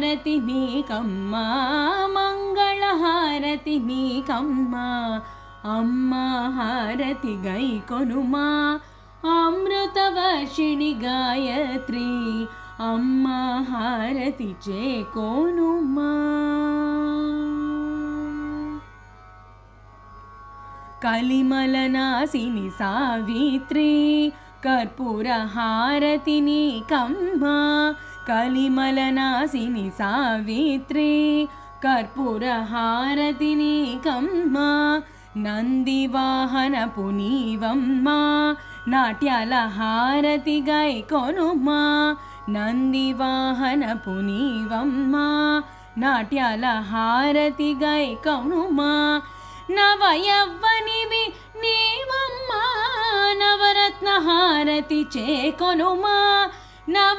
హారతి నీకమ్మా మంగళహారతి నీకమ్మా అమ్మా హారతి గైకొనుమా అమృతవర్షిణి గాయత్రి అమ్మా హారతి చేకొనుమా కలిమలనాశిని సావిత్రి కర్పూర హారతి నీకమ్మా కలిమలనాశిని సావిత్రి కర్పూర హారతి నీకమ్మా నందివాహనపు నీవమ్మా నాట్యాల హారతి గైకొనుమా నందివాహనపు నీవమ్మా నాట్యాల హారతి గైకొనుమా నవయవ్వనివి నీవమ్మా నవరత్న హారతి చేకొనుమా